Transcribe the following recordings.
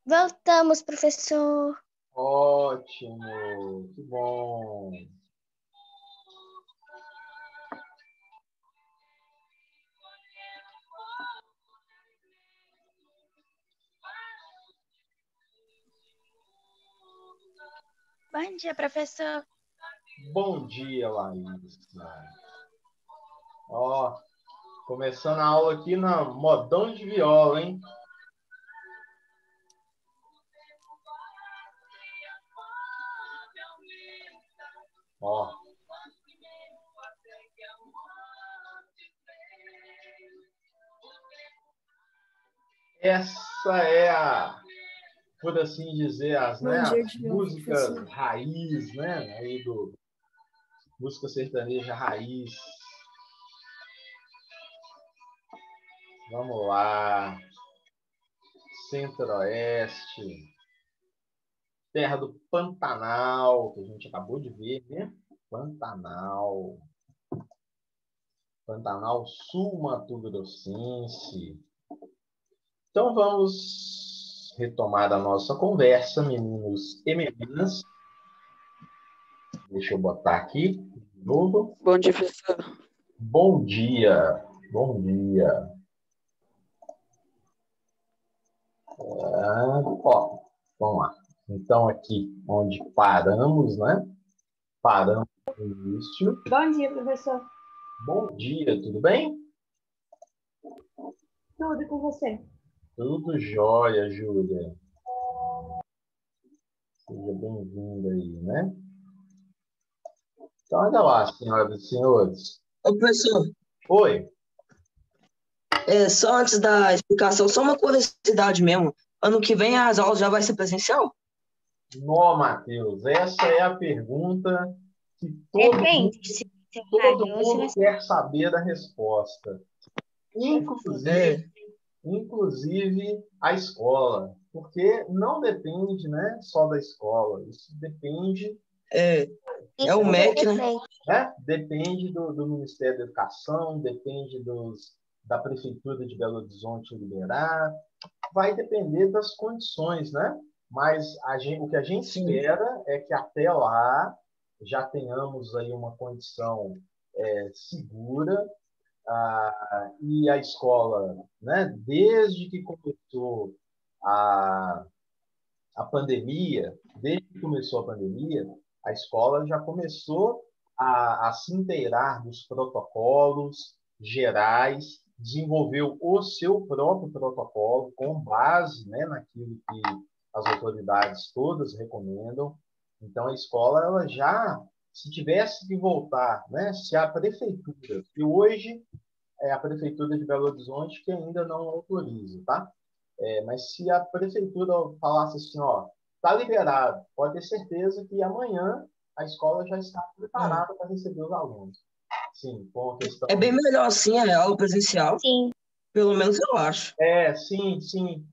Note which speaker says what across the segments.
Speaker 1: Voltamos, professor.
Speaker 2: Ótimo, que bom.
Speaker 1: Bom dia, professor.
Speaker 2: Bom dia, Laísa. Ó, começando a aula aqui na modão de viola, hein? Ó. Essa é por assim dizer, as músicas raiz, né? Aí música sertaneja raiz. Vamos lá. Centro-Oeste. Terra do Pantanal, que a gente acabou de ver, né? Pantanal. Pantanal Sul-Mato-Grossense. Então vamos retomar a nossa conversa, meninos e meninas. Deixa eu botar aqui de novo.
Speaker 3: Bom dia, professor.
Speaker 2: Bom dia. Bom dia. Ó, vamos lá. Então, aqui onde paramos, né? Paramos no início.
Speaker 4: Bom dia, professor.
Speaker 2: Bom dia, tudo bem?
Speaker 4: Tudo com você.
Speaker 2: Tudo jóia, Júlia. Seja bem-vinda aí, né? Então, olha lá, senhoras e senhores.
Speaker 3: Ô, professor,
Speaker 2: Oi.
Speaker 3: só antes da explicação, só uma curiosidade mesmo. Ano que vem as aulas já vai ser presencial?
Speaker 2: Nó, Matheus, essa é a pergunta que
Speaker 1: Depende.
Speaker 2: todo mundo quer saber da resposta. Inclusive a escola. Porque não depende, né, só da escola. Isso depende...
Speaker 3: É o MEC, né?
Speaker 2: Depende do Ministério da Educação, depende da Prefeitura de Belo Horizonte liberar. Vai depender das condições, né? Mas o que a gente espera é que até lá já tenhamos aí uma condição segura, e a escola, né, desde que começou a pandemia, a escola já começou a se inteirar dos protocolos gerais, desenvolveu o seu próprio protocolo com base, né, naquilo que as autoridades todas recomendam. Então, a escola, ela já, se tivesse que voltar, né, se a prefeitura, e hoje é a prefeitura de Belo Horizonte que ainda não autoriza, tá? Mas se a prefeitura falasse assim, ó, tá liberado, pode ter certeza que amanhã a escola já está preparada para receber os alunos. Sim, com a questão...
Speaker 3: É bem melhor assim a aula presencial.
Speaker 1: Sim.
Speaker 3: Pelo menos eu acho.
Speaker 2: Sim.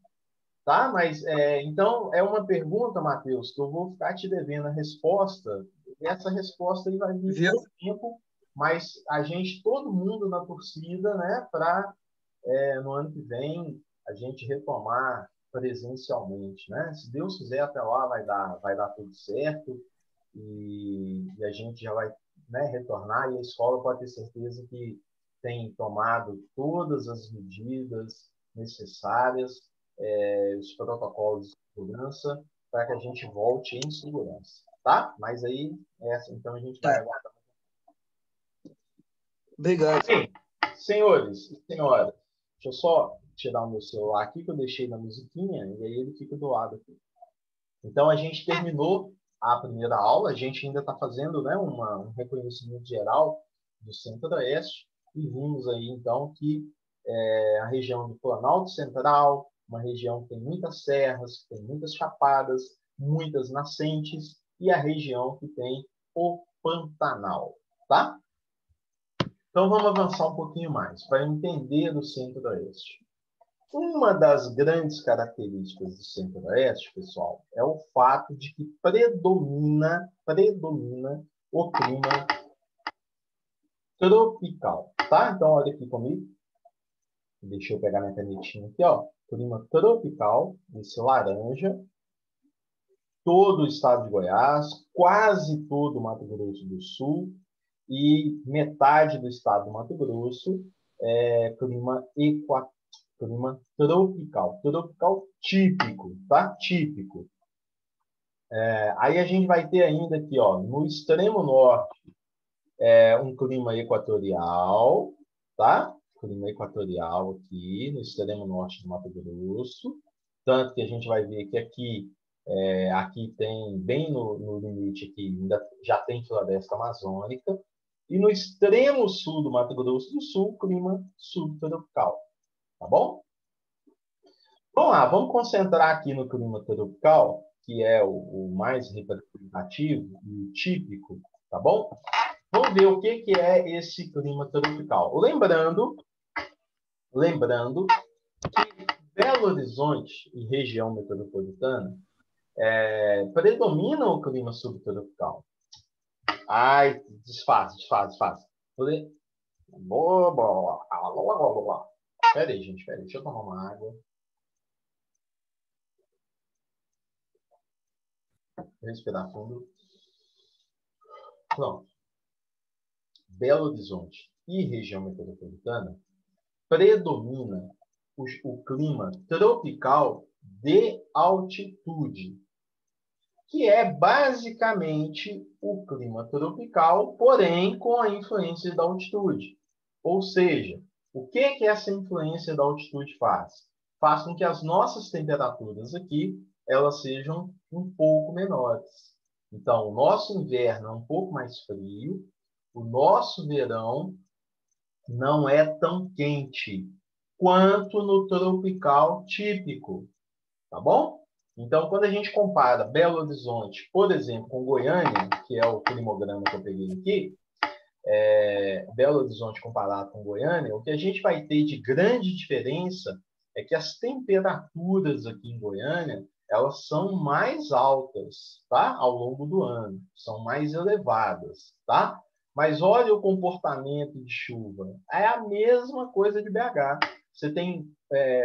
Speaker 2: Tá? Mas, então, é uma pergunta, Matheus, que eu vou ficar te devendo a resposta. Essa resposta aí vai vir com o tempo, mas a gente, todo mundo na torcida, né, para no ano que vem a gente retomar presencialmente, né? Se Deus quiser, até lá vai dar tudo certo e a gente já vai, né, retornar, e a escola pode ter certeza que tem tomado todas as medidas necessárias, os protocolos de segurança, para que a gente volte em segurança, tá? Mas aí, então a gente vai aguardar.
Speaker 3: Obrigado.
Speaker 2: Sim, senhores e senhoras, deixa eu só tirar o meu celular aqui, que eu deixei na musiquinha, e aí ele fica do lado aqui. Então, a gente terminou a primeira aula, a gente ainda está fazendo, né, um reconhecimento geral do Centro-Oeste, e vimos aí, então, que a região do Planalto Central, uma região que tem muitas serras, que tem muitas chapadas, muitas nascentes, e a região que tem o Pantanal, tá? Então, vamos avançar um pouquinho mais, para entender o Centro-Oeste. Uma das grandes características do Centro-Oeste, pessoal, é o fato de que predomina o clima tropical, tá? Então, olha aqui comigo. Deixa eu pegar minha canetinha aqui, ó. Clima tropical, esse laranja. Todo o estado de Goiás, quase todo o Mato Grosso do Sul e metade do estado do Mato Grosso é clima tropical. Tropical típico, tá? Típico. Aí a gente vai ter ainda aqui, ó, no extremo norte, um clima equatorial, tá? Clima equatorial aqui, no extremo norte do Mato Grosso. Tanto que a gente vai ver que aqui tem, bem no limite aqui, ainda já tem floresta amazônica. E no extremo sul do Mato Grosso do Sul, clima subtropical. Tá bom? Vamos lá, vamos concentrar aqui no clima tropical, que é o mais representativo e o típico, tá bom? Vamos ver o que é esse clima tropical. Lembrando que Belo Horizonte e região metropolitana predomina o clima subtropical. Ai, desfaz. Pera aí, gente, deixa eu tomar uma água. Respirar fundo. Pronto. Belo Horizonte e região metropolitana predomina o clima tropical de altitude, que é basicamente o clima tropical, porém com a influência da altitude. Ou seja, o que essa influência da altitude faz? Faz com que as nossas temperaturas aqui elas sejam um pouco menores. Então, o nosso inverno é um pouco mais frio, o nosso verão não é tão quente quanto no tropical típico, tá bom? Então, quando a gente compara Belo Horizonte, por exemplo, com Goiânia, que é o climograma que eu peguei aqui, Belo Horizonte comparado com Goiânia, o que a gente vai ter de grande diferença é que as temperaturas aqui em Goiânia, elas são mais altas, tá? Ao longo do ano, são mais elevadas, tá? Mas olha o comportamento de chuva. É a mesma coisa de BH. Você tem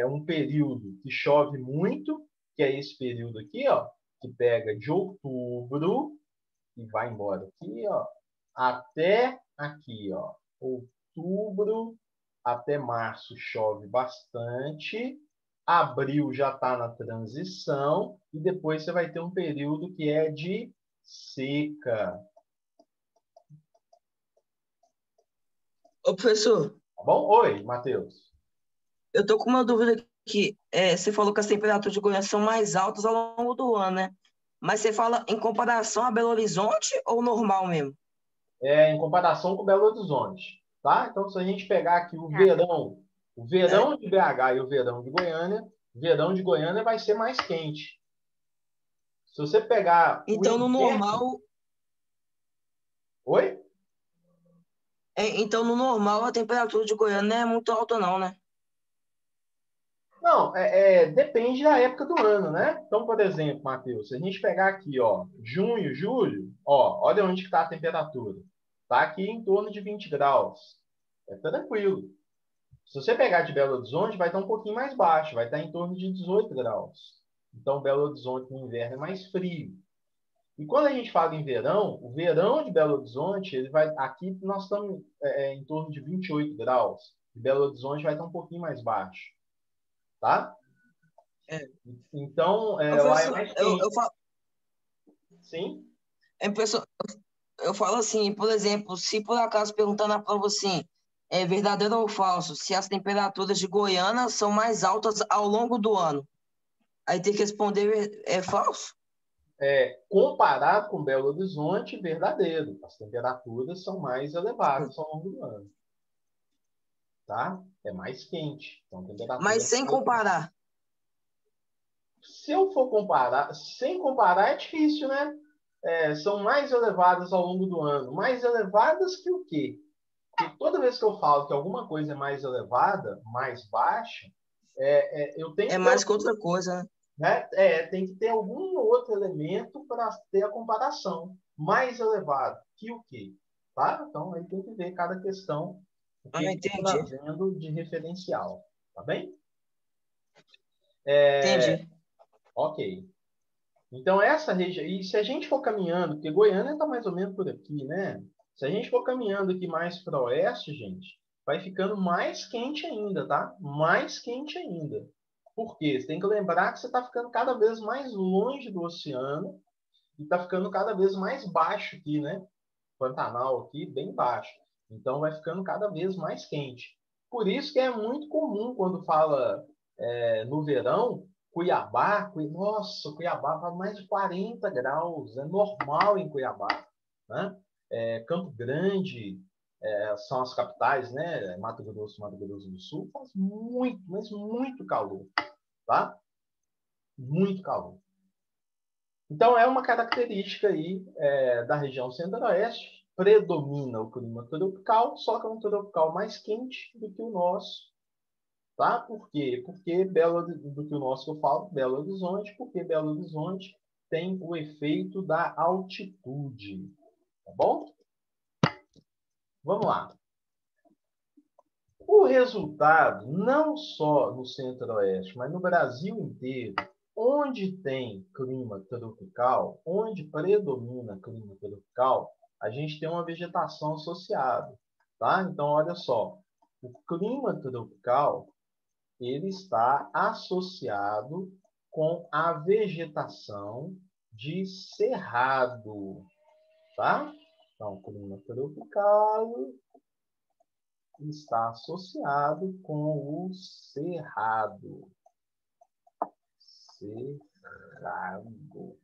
Speaker 2: um período que chove muito, que é esse período aqui, ó, que pega de outubro e vai embora aqui, ó, até aqui, ó, outubro até março chove bastante, abril já está na transição e depois você vai ter um período que é de seca.
Speaker 3: Ô, professor,
Speaker 2: Tá bom? Oi, Matheus.
Speaker 3: eu tô com uma dúvida aqui. Você falou que as temperaturas de Goiânia são mais altas ao longo do ano, né? Mas você fala em comparação a Belo Horizonte ou normal mesmo?
Speaker 2: Em comparação com Belo Horizonte, tá? Então, se a gente pegar aqui o verão de BH e o verão de Goiânia vai ser mais quente. Se você pegar
Speaker 3: Então, no normal,
Speaker 2: Oi?
Speaker 3: então, no normal, a temperatura de Goiânia não é muito alta, não, né?
Speaker 2: Não, depende da época do ano, né? Então, por exemplo, Matheus, se a gente pegar aqui, ó, junho, julho, ó, olha onde está a temperatura. Está aqui em torno de 20 graus. É tranquilo. Se você pegar de Belo Horizonte, vai estar um pouquinho mais baixo, vai estar em torno de 18 graus. Então, Belo Horizonte no inverno é mais frio. E quando a gente fala em verão, o verão de Belo Horizonte, aqui nós estamos em torno de 28 graus. E Belo Horizonte vai estar um pouquinho mais baixo. Tá? Então, lá é mais quente.
Speaker 3: Eu falo,
Speaker 2: Sim?
Speaker 3: professor, eu falo assim, por exemplo, se por acaso perguntar na prova assim, é verdadeiro ou falso, se as temperaturas de Goiânia são mais altas ao longo do ano, aí tem que responder é falso?
Speaker 2: Comparado com Belo Horizonte, verdadeiro. As temperaturas são mais elevadas ao longo do ano. Tá? É mais quente. Então,
Speaker 3: Mas sem comparar.
Speaker 2: Se eu for comparar, sem comparar é difícil, né? São mais elevadas ao longo do ano. Mais elevadas que o quê? Porque toda vez que eu falo que alguma coisa é mais elevada, mais baixa, eu tenho
Speaker 3: É mais que outra coisa, né?
Speaker 2: tem que ter algum outro elemento para ter a comparação. Mais elevado que o quê? Tá? Então, aí tem que ver cada questão, o que está
Speaker 3: Entendi.
Speaker 2: trazendo de referencial. Tá bem?
Speaker 3: Entendi.
Speaker 2: Ok. Então, essa região... E se a gente for caminhando, porque Goiânia está mais ou menos por aqui, né? Se a gente for caminhando aqui mais para o oeste, gente, vai ficando mais quente ainda, tá? Mais quente ainda. Por quê? Você tem que lembrar que você está ficando cada vez mais longe do oceano e está ficando cada vez mais baixo aqui, né? Pantanal aqui, bem baixo. Então, vai ficando cada vez mais quente. Por isso que é muito comum quando fala no verão, Cuiabá, nossa, Cuiabá faz mais de 40 graus, é normal em Cuiabá, né? Campo Grande, são as capitais, né? Mato Grosso do Sul, faz muito, mas muito calor, tá? Muito calor. Então, é uma característica aí da região centro-oeste, predomina o clima tropical, só que é um tropical mais quente do que o nosso, tá? Por quê? Porque do que o nosso que eu falo, Belo Horizonte, porque Belo Horizonte tem o efeito da altitude, tá bom? Vamos lá. O resultado, não só no centro-oeste, mas no Brasil inteiro, onde tem clima tropical, onde predomina clima tropical, a gente tem uma vegetação associada, tá? Então, olha só, o clima tropical ele está associado com a vegetação de cerrado, tá? Então, o clima tropical está associado com o cerrado. Cerrado.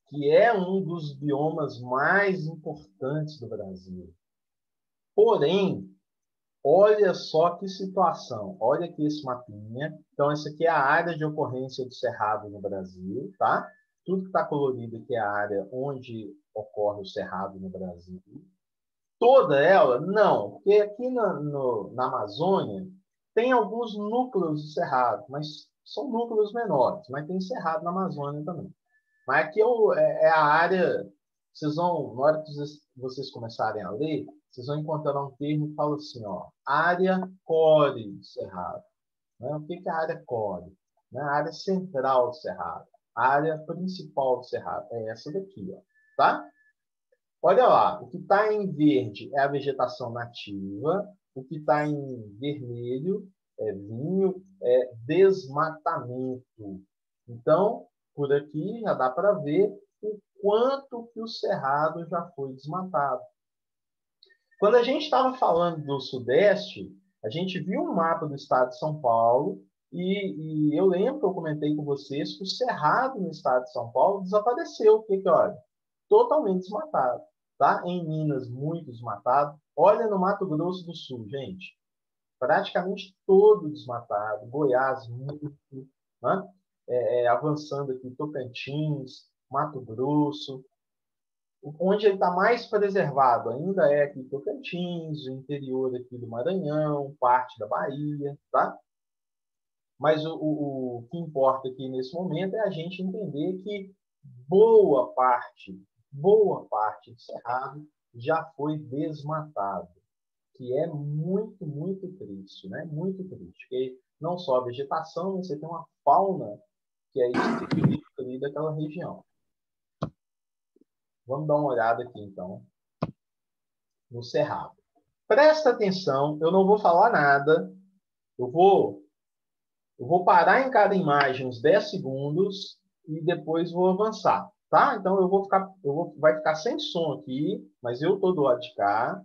Speaker 2: Que é um dos biomas mais importantes do Brasil. Porém, olha só que situação. Olha aqui esse mapinha. Então, essa aqui é a área de ocorrência do cerrado no Brasil, tá? Tudo que está colorido aqui é a área onde ocorre o cerrado no Brasil. Toda ela? Não, porque aqui na Amazônia tem alguns núcleos de cerrado, mas são núcleos menores, mas tem cerrado na Amazônia também. Mas aqui é a área, vocês vão, na hora que vocês começarem a ler, vocês vão encontrar um termo que fala assim, ó, área core do cerrado. Né? O que é a área core? Né? A área central do cerrado. A área principal do cerrado. É essa daqui, ó, tá? Olha lá, o que está em verde é a vegetação nativa, o que está em vermelho é vinho, é desmatamento. Então, por aqui já dá para ver o quanto que o cerrado já foi desmatado. Quando a gente estava falando do Sudeste, a gente viu um mapa do estado de São Paulo e eu lembro que eu comentei com vocês que o cerrado no estado de São Paulo desapareceu. O que olha? Totalmente desmatado. Tá? Em Minas, muito desmatado. Olha no Mato Grosso do Sul, gente. Praticamente todo desmatado. Goiás, muito. Né? Avançando aqui, Tocantins, Mato Grosso. Onde ele está mais preservado ainda é aqui Tocantins, o interior aqui do Maranhão, parte da Bahia, tá? Mas o que importa aqui nesse momento é a gente entender que boa parte do cerrado já foi desmatado, que é muito, muito triste, né? Muito triste, porque não só a vegetação, mas você tem uma fauna que é específica ali daquela região. Vamos dar uma olhada aqui, então, no cerrado. Presta atenção, eu não vou falar nada, eu vou parar em cada imagem uns 10 segundos e depois vou avançar, tá? Então vai ficar sem som aqui, mas eu estou do lado de cá.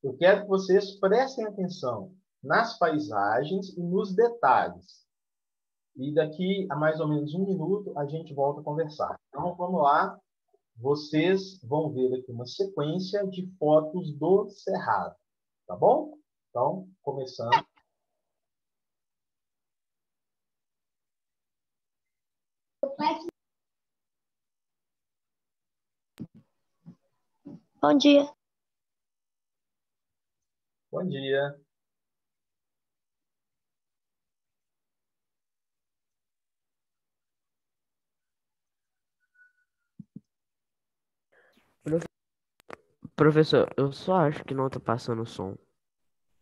Speaker 2: Eu quero que vocês prestem atenção nas paisagens e nos detalhes. E daqui a mais ou menos 1 minuto a gente volta a conversar. Então vamos lá, vocês vão ver aqui uma sequência de fotos do cerrado, tá bom? Então, começando.
Speaker 1: Bom dia.
Speaker 2: Bom dia.
Speaker 5: Professor, eu só acho que não tá passando som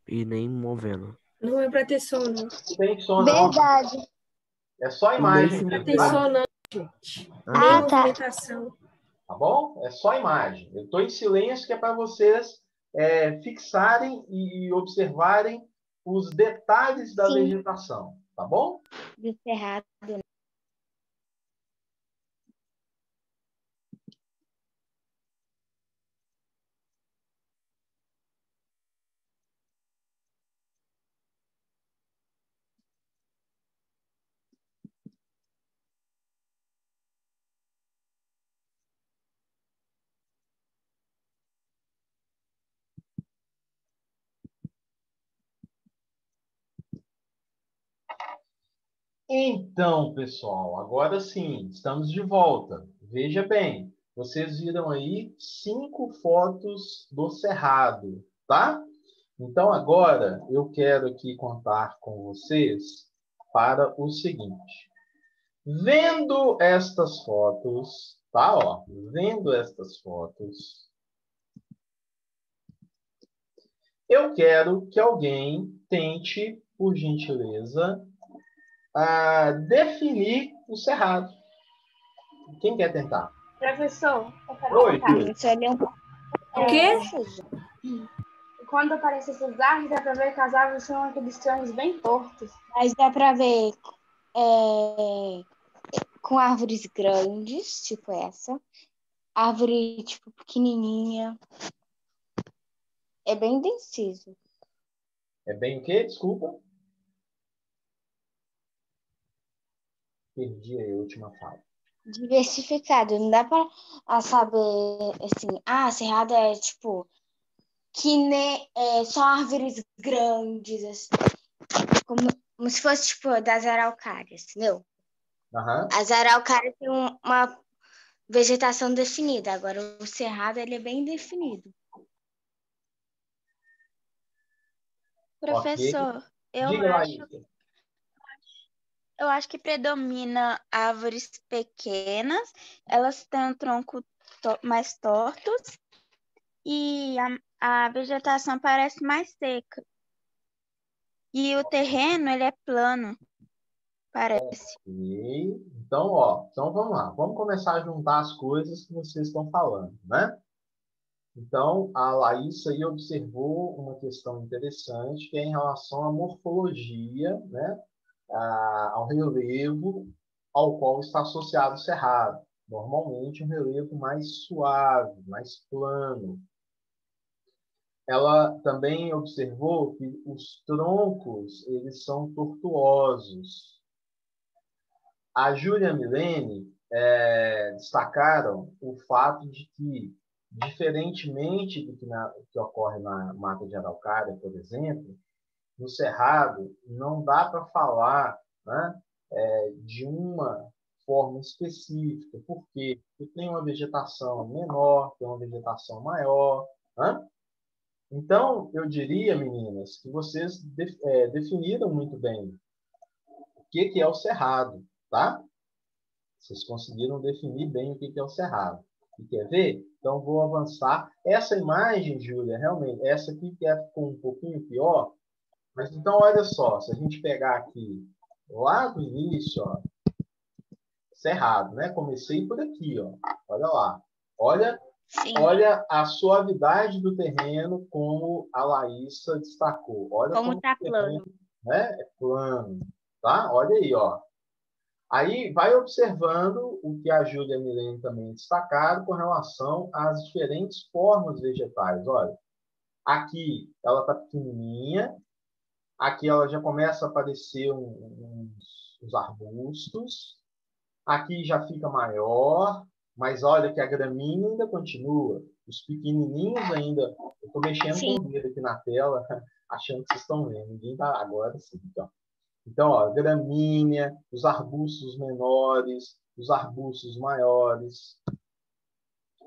Speaker 5: e nem movendo. Não é para ter som, não.
Speaker 2: Não tem som, não.
Speaker 1: Verdade.
Speaker 2: É só imagem
Speaker 5: Não
Speaker 2: mesmo,
Speaker 5: tem
Speaker 2: tá?
Speaker 5: som, não, gente. Nem
Speaker 1: Ah, tá.
Speaker 5: movimentação.
Speaker 2: Tá bom? É só imagem. Eu estou em silêncio que é para vocês fixarem e observarem os detalhes da
Speaker 1: Sim.
Speaker 2: vegetação. Tá bom?
Speaker 1: Do cerrado.
Speaker 2: Então, pessoal, agora sim, estamos de volta. Veja bem, vocês viram aí 5 fotos do cerrado, tá? Então, agora eu quero aqui contar com vocês para o seguinte. Vendo estas fotos, tá? Ó, vendo estas fotos, eu quero que alguém tente, por gentileza, definir o cerrado. Quem quer tentar?
Speaker 4: Professor, eu quero
Speaker 2: Oi,
Speaker 4: contar.
Speaker 2: Júlia.
Speaker 1: Isso ali é um pouco
Speaker 5: O quê?
Speaker 1: confuso.
Speaker 4: Quando aparecem essas árvores, dá pra ver que as árvores são aqueles troncos bem tortos.
Speaker 1: Mas dá pra ver com árvores grandes, tipo essa. Árvore, tipo, pequenininha. É bem indeciso.
Speaker 2: É bem o quê? Desculpa. Perdi a última fala.
Speaker 1: Diversificado. Não dá pra saber, assim, cerrado é, tipo, que nem só árvores grandes, assim, como se fosse, tipo, das araucárias, entendeu?
Speaker 2: Aham.
Speaker 1: As araucárias têm uma vegetação definida. Agora, o cerrado, ele é bem definido.
Speaker 6: Professor,
Speaker 2: Diga, Laísa.
Speaker 6: eu acho que predomina árvores pequenas, elas têm um tronco mais tortos e a vegetação parece mais seca. E o terreno, ele é plano, parece.
Speaker 2: Ok. Então vamos lá. Vamos começar a juntar as coisas que vocês estão falando, né? Então, a Laísa aí observou uma questão interessante, que é em relação à morfologia, né? Ao relevo ao qual está associado o cerrado. Normalmente, um relevo mais suave, mais plano. Ela também observou que os troncos eles são tortuosos. A Júlia e a Milene destacaram o fato de que, diferentemente do que ocorre na mata de araucária, por exemplo, no cerrado não dá para falar, né, de uma forma específica. Por quê? Porque tem uma vegetação menor, tem uma vegetação maior. Né? Então, eu diria, meninas, que vocês definiram muito bem o que é o cerrado, tá? Vocês conseguiram definir bem o que é o cerrado. E quer ver? Então, vou avançar. Essa imagem, Júlia, realmente, essa aqui que ficou um pouquinho pior, mas então, olha só, se a gente pegar aqui, lá do início, ó, cerrado, né? Comecei por aqui, ó. Olha lá.
Speaker 1: Sim.
Speaker 2: Olha a suavidade do terreno, como a Laísa destacou. Olha
Speaker 1: Como tá plano.
Speaker 2: Né? É plano. Tá? Olha aí, ó. Aí vai observando o que a Júlia e a Milene também destacaram com relação às diferentes formas vegetais. Olha, aqui ela está pequenininha, aqui ela já começa a aparecer uns arbustos, aqui já fica maior, mas olha que a gramínea ainda continua. Os pequenininhos ainda... Eu estou mexendo com o dedo aqui na tela, achando que vocês estão vendo. Ninguém está agora sim. Então, ó, gramínea, os arbustos menores, os arbustos maiores.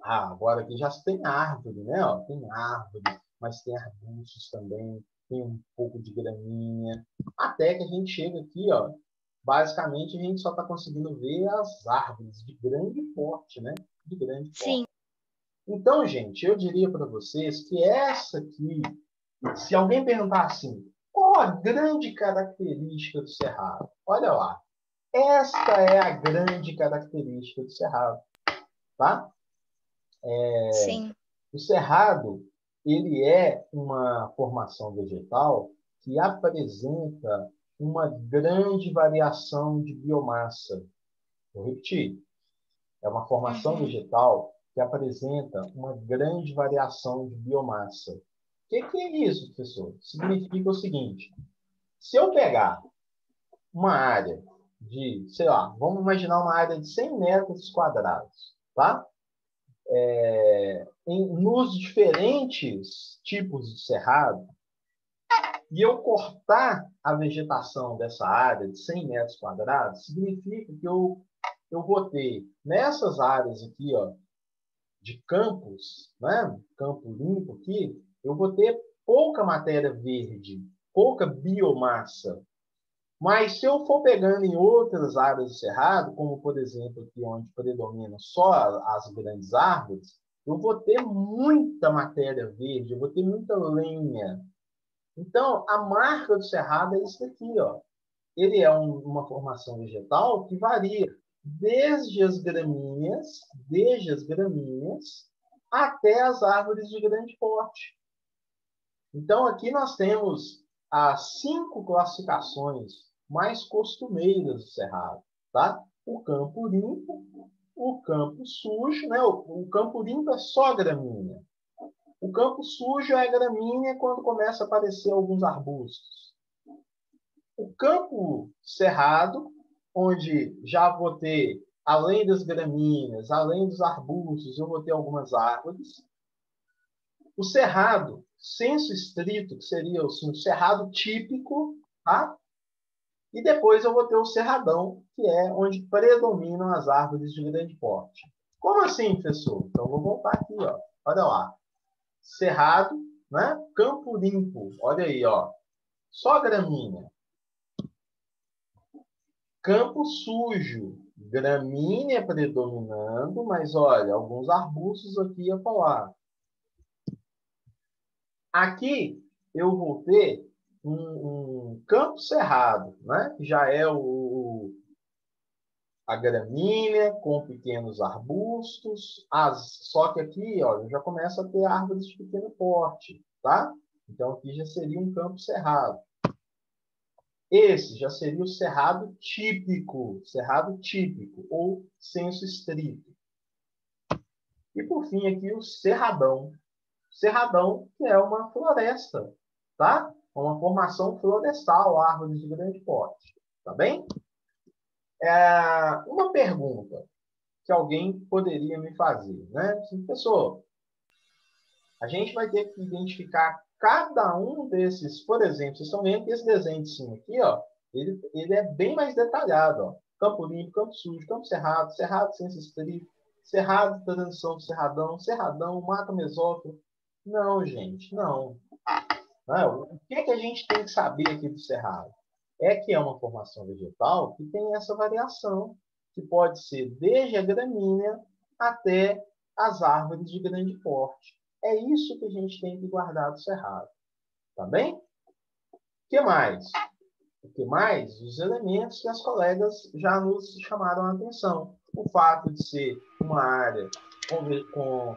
Speaker 2: Agora aqui já tem árvore, né? Ó, tem árvore, mas tem arbustos também, tem um pouco de gramínea. Até que a gente chega aqui, ó, basicamente a gente só está conseguindo ver as árvores de grande porte, né? De grande porte.
Speaker 1: Sim.
Speaker 2: Então, gente, eu diria para vocês que essa aqui, se alguém perguntar assim, Qual a grande característica do cerrado? Olha lá. Esta é a grande característica do cerrado. Tá?
Speaker 6: Sim.
Speaker 2: O cerrado, ele é uma formação vegetal que apresenta uma grande variação de biomassa. Vou repetir. É uma formação vegetal que apresenta uma grande variação de biomassa. O que é isso, professor? Significa o seguinte: se eu pegar uma área de, sei lá, vamos imaginar uma área de 100 metros quadrados, tá? Nos diferentes tipos de cerrado, e eu cortar a vegetação dessa área de 100 metros quadrados, significa que eu vou ter nessas áreas aqui, ó, de campos, né? Campo limpo aqui, eu vou ter pouca matéria verde, pouca biomassa. Mas se eu for pegando em outras áreas do cerrado, como por exemplo aqui onde predomina só as grandes árvores, eu vou ter muita matéria verde, eu vou ter muita lenha. Então, a marca do cerrado é isso aqui, ó. Ele é uma formação vegetal que varia desde as gramíneas até as árvores de grande porte. Então, aqui nós temos as 5 classificações mais costumeiras do cerrado, tá? O campo limpo, o campo sujo, né? O campo limpo é só gramínea. O campo sujo é gramínea quando começa a aparecer alguns arbustos. O campo cerrado, onde já vou ter, além das gramíneas, além dos arbustos, eu vou ter algumas árvores. O cerrado, senso estrito, que seria assim, o cerrado típico, tá? E depois eu vou ter o cerradão, que é onde predominam as árvores de grande porte. Como assim, professor? Então, vou voltar aqui, ó. Olha lá. Cerrado, né? Campo limpo. Olha aí, ó. Só gramínea. Campo sujo. Gramínea predominando, mas olha, alguns arbustos aqui a falar. Aqui eu vou ter um campo cerrado, né? Que já é a gramínea com pequenos arbustos. Só que aqui, ó, eu já começo a ter árvores de pequeno porte, tá? Então aqui já seria um campo cerrado. Esse já seria o cerrado típico ou senso estrito. E por fim aqui o cerradão. Cerradão, que é uma floresta, tá? Uma formação florestal, árvores de grande porte, tá bem? Uma pergunta que alguém poderia me fazer, né? Professor, a gente vai ter que identificar cada um desses, por exemplo, vocês estão vendo que esse desenho de cima aqui, ó, ele é bem mais detalhado, ó. Campo limpo, campo sujo, campo cerrado, cerrado senso estrito, cerrado de transição do cerradão, mata mesófilo. Não, gente, não. O que a gente tem que saber aqui do cerrado? É que é uma formação vegetal que tem essa variação, que pode ser desde a gramínea até as árvores de grande porte. É isso que a gente tem que guardar do cerrado. Tá bem? O que mais? O que mais? Os elementos que as colegas já nos chamaram a atenção. O fato de ser uma área com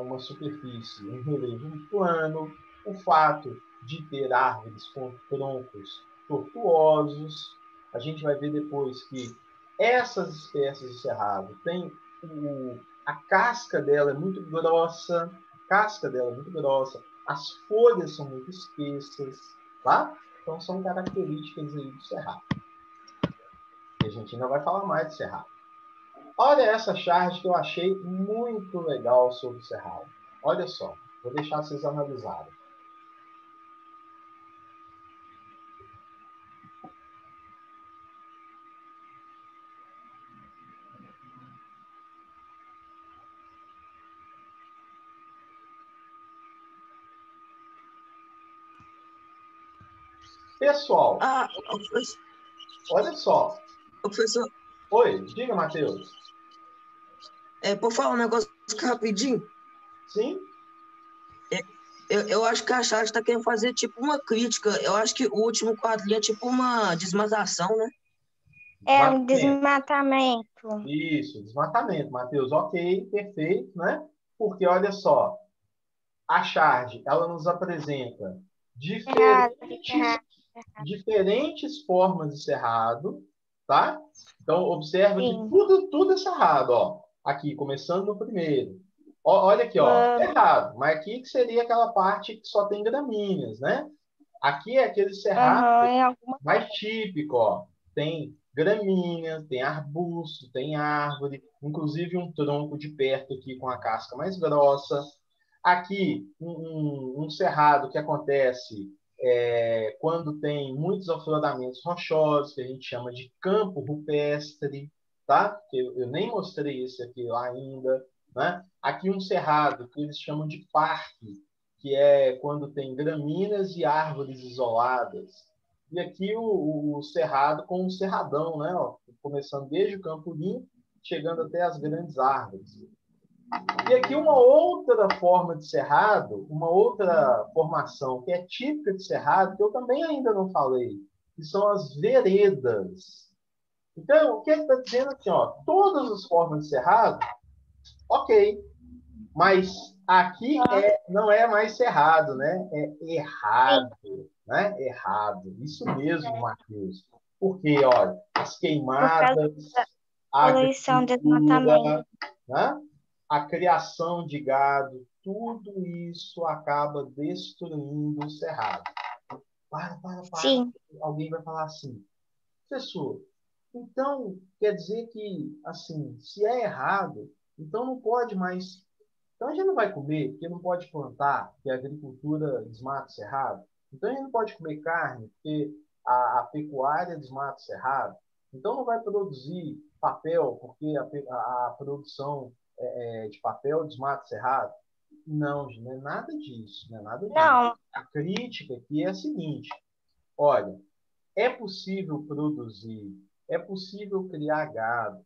Speaker 2: uma superfície, um relevo plano, o fato de ter árvores com troncos tortuosos. A gente vai ver depois que essas espécies de cerrado têm a casca dela é muito grossa, as folhas são muito espessas, tá? Então são características aí do cerrado. E a gente ainda vai falar mais do cerrado. Olha essa charge que eu achei muito legal sobre o cerrado. Olha só, vou deixar vocês analisarem. Pessoal, olha só.
Speaker 3: Professor,
Speaker 2: Oi, diga, Matheus.
Speaker 3: por falar um negócio rapidinho.
Speaker 2: Sim?
Speaker 3: Eu acho que a Chat está querendo fazer tipo uma crítica. Eu acho que o último quadrinho é tipo uma desmatação, né?
Speaker 6: É um desmatamento.
Speaker 2: Isso, desmatamento, Matheus. Ok, perfeito, né? Porque, olha só, a Chard, ela nos apresenta diferentes formas de cerrado, tá? Então, observa que
Speaker 6: Sim.
Speaker 2: tudo é cerrado, ó. Aqui, começando no primeiro. Olha aqui, ó, cerrado. Mas aqui que seria aquela parte que só tem gramíneas, né? Aqui é aquele cerrado mais típico, ó. Tem gramínea, tem arbusto, tem árvore, inclusive um tronco de perto aqui com a casca mais grossa. Aqui, um cerrado que acontece quando tem muitos afloramentos rochosos, que a gente chama de campo rupestre, tá? Eu nem mostrei esse aqui lá ainda, né? Aqui um cerrado que eles chamam de parque, que é quando tem gramíneas e árvores isoladas. E aqui o cerrado com um cerradão, né? Ó, começando desde o campo limpo, chegando até as grandes árvores. E aqui uma outra forma de cerrado, uma outra formação que é típica de cerrado, que eu também ainda não falei, que são as veredas. Então, o que ele está dizendo aqui, ó, todas as formas de cerrado, ok, mas aqui não é mais cerrado, né? É errado, né? Errado. Isso mesmo, Matheus. Porque, olha, as queimadas, a
Speaker 6: poluição, desmatamento,
Speaker 2: né? A criação de gado, tudo isso acaba destruindo o cerrado. Para.
Speaker 6: Sim.
Speaker 2: Alguém vai falar assim, professor, então quer dizer que, assim, se é errado, então não pode mais. Então a gente não vai comer, porque não pode plantar, porque a agricultura desmata o cerrado. Então a gente não pode comer carne, porque a pecuária desmata o cerrado. Então não vai produzir papel, porque a produção de papel desmata o cerrado. Não, não é nada disso, não é nada disso.
Speaker 6: Não.
Speaker 2: A crítica aqui é a seguinte: olha, é possível produzir, é possível criar gado.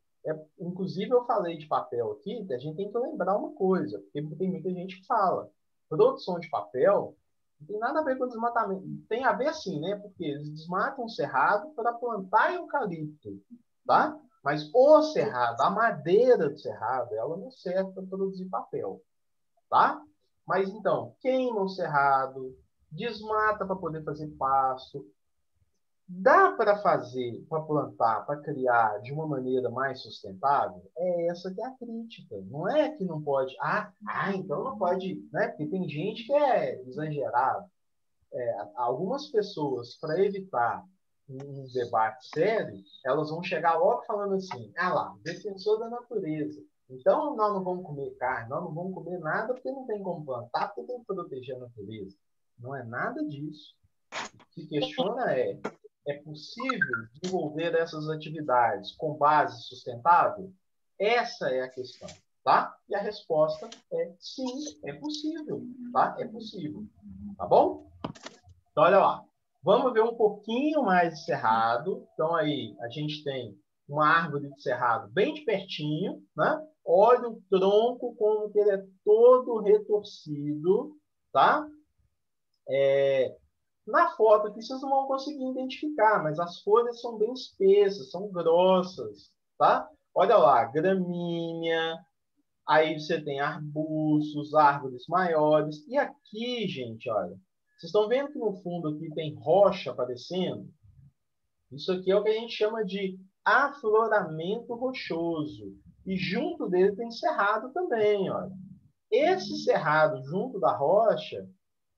Speaker 2: Inclusive, eu falei de papel aqui, a gente tem que lembrar uma coisa, porque tem muita gente que fala. Produção de papel não tem nada a ver com desmatamento. Tem a ver sim, né? Porque eles desmatam o cerrado para plantar eucalipto, tá? Mas o cerrado, a madeira do cerrado, ela não serve para produzir papel, tá? Mas então, queima o cerrado, desmata para poder fazer pasto. Dá para fazer, para plantar, para criar de uma maneira mais sustentável? É essa que é a crítica. Não é que não pode. Então não pode, né? Porque tem gente que é exagerado. Algumas pessoas, para evitar um debate sério, elas vão chegar logo falando assim: lá, defensor da natureza. Então nós não vamos comer carne, nós não vamos comer nada porque não tem como plantar, porque tem que proteger a natureza. Não é nada disso. O que se questiona é possível desenvolver essas atividades com base sustentável? Essa é a questão, tá? E a resposta é sim, é possível, tá? É possível, tá bom? Então, olha lá. Vamos ver um pouquinho mais de cerrado. Então, aí, a gente tem uma árvore de cerrado bem de pertinho, né? Olha o tronco como que ele é todo retorcido, tá? Na foto aqui vocês não vão conseguir identificar, mas as folhas são bem espessas, são grossas, tá? Olha lá, gramínea, aí você tem arbustos, árvores maiores. E aqui, gente, olha, vocês estão vendo que no fundo aqui tem rocha aparecendo? Isso aqui é o que a gente chama de afloramento rochoso. E junto dele tem cerrado também, olha. Esse cerrado junto da rocha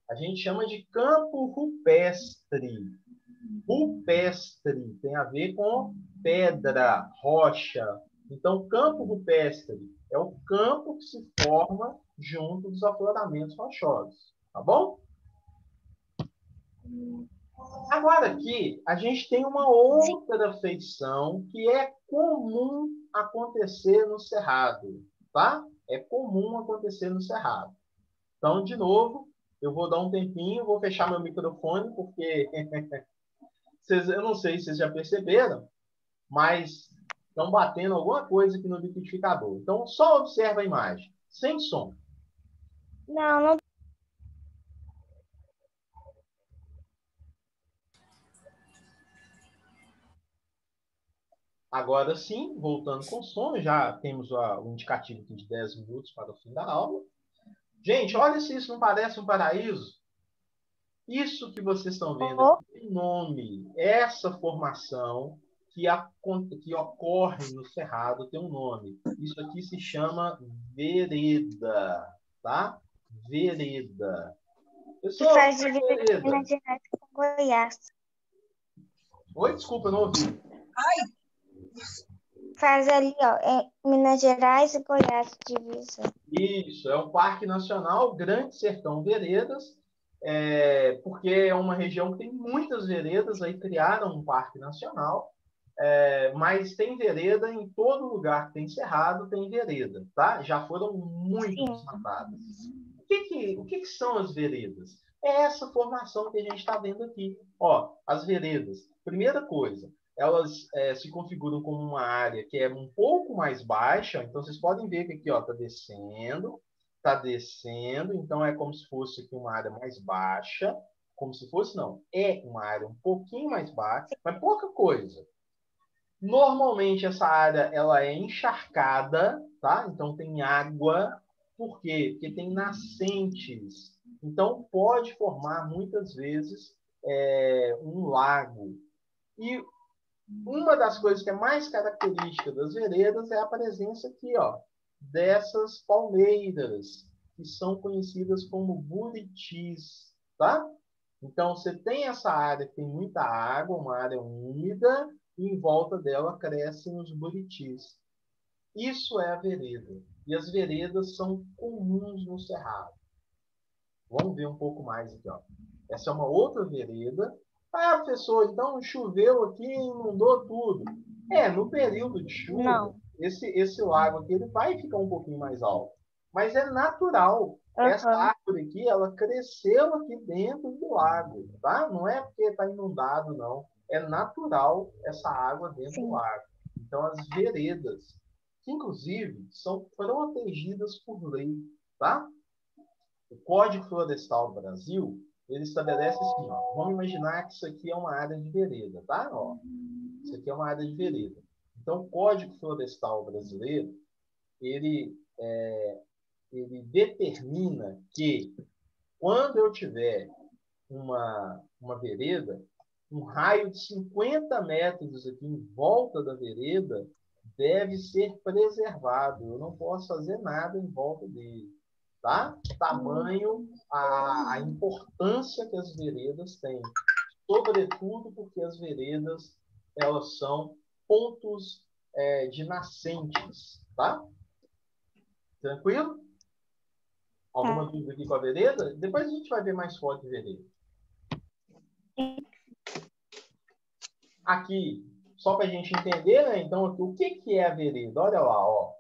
Speaker 2: a gente chama de campo rupestre. Rupestre tem a ver com pedra, rocha. Então, campo rupestre é o campo que se forma junto dos afloramentos rochosos. Tá bom? Agora aqui, a gente tem uma outra feição que é comum acontecer no cerrado. Tá? É comum acontecer no cerrado. Então, de novo, eu vou dar um tempinho, vou fechar meu microfone, porque eu não sei se vocês já perceberam, mas estão batendo alguma coisa aqui no liquidificador. Então, só observa a imagem, sem som.
Speaker 6: Não.
Speaker 2: Agora sim, voltando com sono, já temos o indicativo aqui de 10 minutos para o fim da aula. Gente, olha se isso não parece um paraíso. Isso que vocês estão vendo aqui tem nome. Essa formação que ocorre no Cerrado tem um nome. Isso aqui se chama vereda, tá? Vereda.
Speaker 6: E
Speaker 2: Pessoal,
Speaker 6: faz
Speaker 2: o que é
Speaker 6: divisa de
Speaker 2: vereda?
Speaker 6: Minas Gerais com Goiás.
Speaker 2: Oi, desculpa, não ouvi.
Speaker 6: Faz ali, ó, Minas Gerais e Goiás, divisa.
Speaker 2: Isso, é o Parque Nacional Grande Sertão Veredas, porque é uma região que tem muitas veredas, aí criaram um parque nacional, mas tem vereda em todo lugar que tem cerrado, tem vereda, tá? Já foram muito desmatadas. O que são as veredas? É essa formação que a gente está vendo aqui. Ó, as veredas, primeira coisa, elas se configuram como uma área que é um pouco mais baixa. Então, vocês podem ver que aqui está descendo. Então, é como se fosse aqui uma área mais baixa. Como se fosse, não. É uma área um pouquinho mais baixa, mas pouca coisa. Normalmente, essa área ela é encharcada, tá? Então, tem água. Por quê? Porque tem nascentes. Então, pode formar, muitas vezes, um lago. E uma das coisas que é mais característica das veredas é a presença aqui, ó, dessas palmeiras, que são conhecidas como buritis, tá? Então, você tem essa área que tem muita água, uma área úmida, e em volta dela crescem os buritis. Isso é a vereda. E as veredas são comuns no Cerrado. Vamos ver um pouco mais aqui, ó. Essa é uma outra vereda. Ah, professor, então choveu aqui e inundou tudo. No período de chuva,
Speaker 6: Não.
Speaker 2: esse lago aqui ele vai ficar um pouquinho mais alto. Mas é natural. Essa árvore aqui, ela cresceu aqui dentro do lago, tá? Não é porque está inundado, não. É natural essa água dentro do lago. Então, as veredas, que inclusive são protegidas por lei, tá? O Código Florestal do Brasil, ele estabelece assim, ó, vamos imaginar que isso aqui é uma área de vereda, tá? Ó, isso aqui é uma área de vereda. Então, o Código Florestal brasileiro, ele determina que quando eu tiver uma vereda, um raio de 50 metros aqui em volta da vereda deve ser preservado. Eu não posso fazer nada em volta dele. Tá? Tamanho, a importância que as veredas têm. Sobretudo porque as veredas elas são pontos de nascentes. Tá? Tranquilo? Alguma dúvida aqui com a vereda? Depois a gente vai ver mais foto de vereda. Aqui, só para a gente entender, né? Então, aqui, o que é a vereda? Olha lá, ó.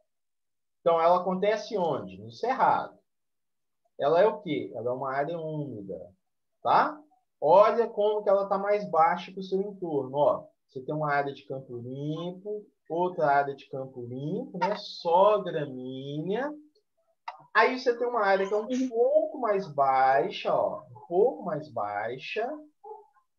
Speaker 2: Então, ela acontece onde? No Cerrado. Ela é o quê? Ela é uma área úmida, tá? Olha como que ela está mais baixa que o seu entorno, ó. Você tem uma área de campo limpo, outra área de campo limpo, né? Só gramínea. Aí você tem uma área que é um pouco mais baixa, ó. Um pouco mais baixa.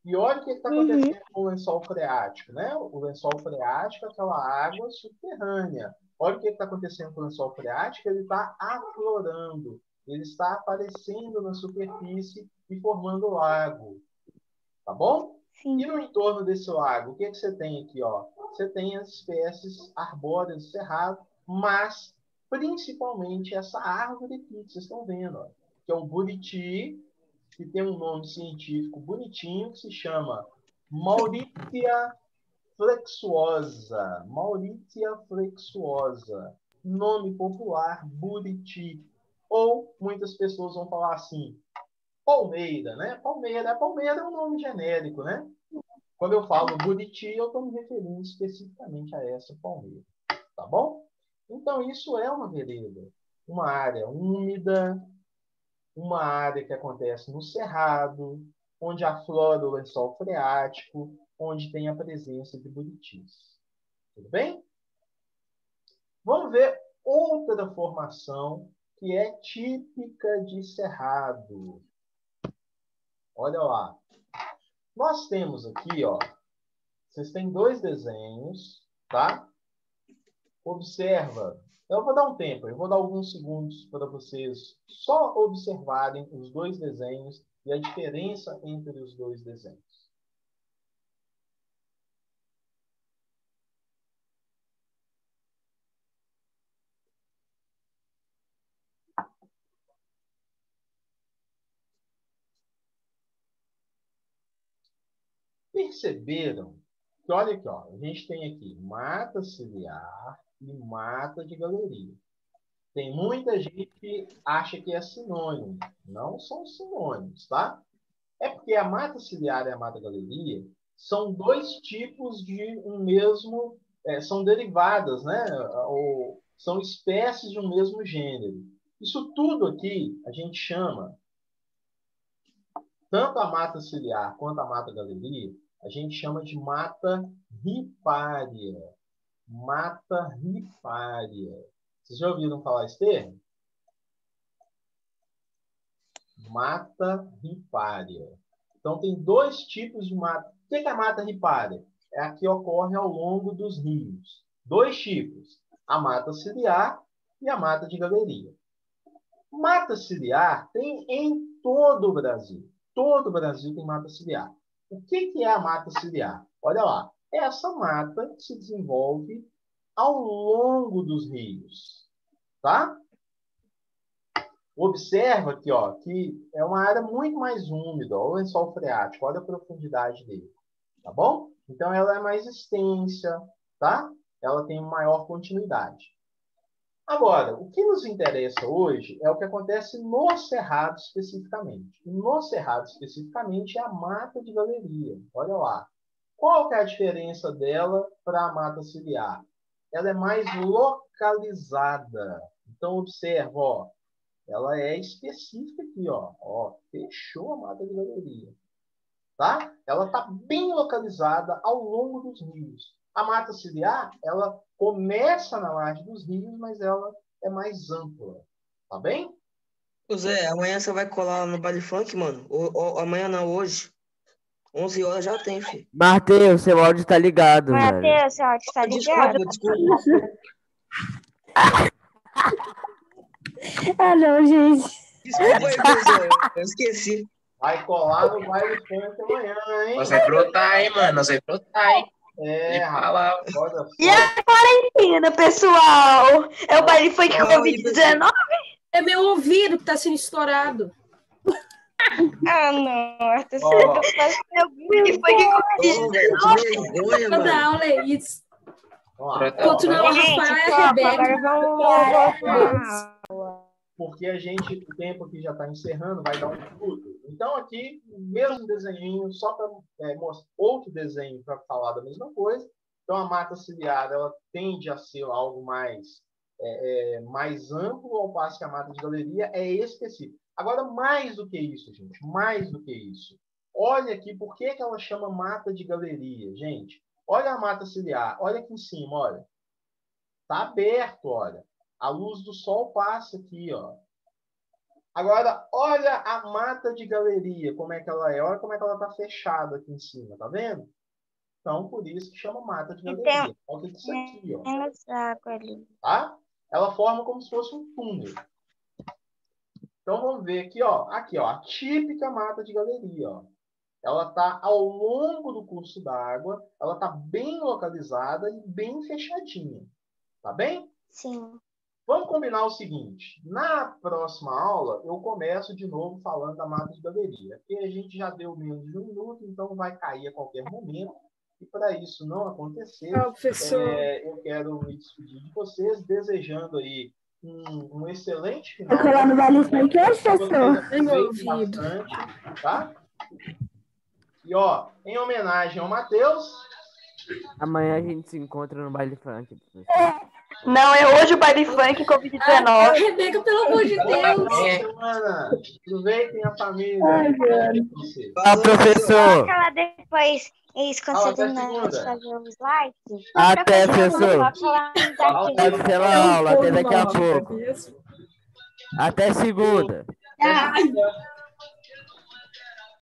Speaker 2: E olha o que está acontecendo com o lençol freático, né? O lençol freático é aquela água subterrânea. Olha o que está acontecendo com o lençol freático, ele está aflorando. Ele está aparecendo na superfície e formando lago. Tá bom?
Speaker 6: Sim.
Speaker 2: E no entorno desse lago, o que você tem aqui? Ó? Você tem as espécies arbóreas do cerrado, mas principalmente essa árvore aqui que vocês estão vendo, ó, que é o buriti, que tem um nome científico bonitinho, que se chama Mauritia flexuosa. Mauritia flexuosa. Nome popular, buriti. Ou muitas pessoas vão falar assim, palmeira, né? Palmeira é um nome genérico, né? Quando eu falo buriti, eu estou me referindo especificamente a essa palmeira. Tá bom? Então, isso é uma vereda. Uma área úmida, uma área que acontece no cerrado, onde aflora o lençol freático, onde tem a presença de buritis. Tudo bem? Vamos ver outra formação que é típica de cerrado. Olha lá. Nós temos aqui, ó, vocês têm dois desenhos. tá? Observa. Eu vou dar um tempo, eu vou dar alguns segundos para vocês só observarem os dois desenhos e a diferença entre os dois desenhos. Perceberam que, olha aqui, ó, a gente tem aqui mata ciliar e mata de galeria. Tem muita gente que acha que é sinônimo. Não são sinônimos, tá? É porque a mata ciliar e a mata galeria são dois tipos de um mesmo... são derivadas, né? Ou são espécies de um mesmo gênero. Isso tudo aqui a gente chama, tanto a mata ciliar quanto a mata galeria, a gente chama de mata ripária. Mata ripária. Vocês já ouviram falar esse termo? Mata ripária. Então, tem dois tipos de mata. O que é a mata ripária? É a que ocorre ao longo dos rios. Dois tipos. A mata ciliar e a mata de galeria. Mata ciliar tem em todo o Brasil. Todo o Brasil tem mata ciliar. O que é a mata ciliar? Olha lá. É essa mata que se desenvolve ao longo dos rios. Tá? Observa aqui, ó, que é uma área muito mais úmida, ó, o lençol freático, olha a profundidade dele, tá bom? Então, ela é mais extensa, tá? Ela tem maior continuidade. Agora, o que nos interessa hoje é o que acontece no Cerrado especificamente. No Cerrado especificamente é a mata de galeria, olha lá. Qual que é a diferença dela para a mata ciliar? Ela é mais localizada. Então, observa, ó. Ela é específica aqui, ó. Ó, fechou a mata de galeria. Tá? Ela está bem localizada ao longo dos rios. A mata ciliar, ela começa na margem dos rios, mas ela é mais ampla. Tá bem?
Speaker 3: Ô Zé, amanhã você vai colar no baile funk, mano? Amanhã não, hoje. 11 horas já tem, filho.
Speaker 7: Matheus, seu áudio tá ligado, velho.
Speaker 6: Matheus, seu áudio tá ligado?
Speaker 3: Desculpa.
Speaker 5: Ah, não, gente.
Speaker 3: Desculpa aí, Zé. Eu esqueci.
Speaker 2: Vai colar no baile funk amanhã, hein?
Speaker 8: Nós vai brotar, hein, mano? Nós vai brotar, hein?
Speaker 2: É,
Speaker 8: rapaz.
Speaker 2: Olha só.
Speaker 6: E a quarentena, pessoal? É o baile funk Covid-19?
Speaker 5: É meu ouvido que tá sendo estourado.
Speaker 6: Ah, não, Arthur.
Speaker 2: Ó.
Speaker 6: Você faz meu baile funk Covid-19.
Speaker 5: Toda aula é isso.
Speaker 2: Vamos lá.
Speaker 5: Continua o Rafael e a Rebeca.
Speaker 6: Agora vamos lá.
Speaker 2: Porque o tempo aqui já está encerrando, vai dar um minuto. Então, aqui, o mesmo desenho, só para mostrar outro desenho para falar da mesma coisa. Então, a mata ciliar, ela tende a ser algo mais amplo, ao passo que a mata de galeria é específica. Agora, mais do que isso, gente, mais do que isso. Olha aqui, por que ela chama mata de galeria, gente? Olha a mata ciliar, olha aqui em cima, olha. Está aberto, olha. A luz do sol passa aqui, ó. Agora, olha a mata de galeria, como é que ela é. Olha como é que ela está fechada aqui em cima, tá vendo? Então, por isso que chama mata de galeria. Olha isso aqui, ó. Tá? Ela forma como se fosse um túnel. Então, vamos ver aqui, ó. Aqui, ó. A típica mata de galeria, ó. Ela está ao longo do curso d'água, ela está bem localizada e bem fechadinha. Tá bem?
Speaker 6: Sim.
Speaker 2: Vamos combinar o seguinte. Na próxima aula, eu começo de novo falando da mata de galeria. Porque a gente já deu menos de um minuto, então vai cair a qualquer momento. E para isso não acontecer, eu quero me despedir de vocês, desejando aí um excelente final.
Speaker 5: Vai colar no baile funk hoje, professor?
Speaker 2: Bastante, tá? E, ó, em homenagem ao Matheus...
Speaker 7: Amanhã a gente se encontra no baile funk, professor.
Speaker 6: Não, é hoje o baile funk Covid-19.
Speaker 5: Rebeca, pelo amor de Deus.
Speaker 2: Semana. Aproveitem a família.
Speaker 7: Professor.
Speaker 6: Coloca lá depois, isso, quando você terminar de fazer o slide.
Speaker 7: Até, professor. Até pela aula, até daqui a pouco. Até segunda.
Speaker 5: Ai.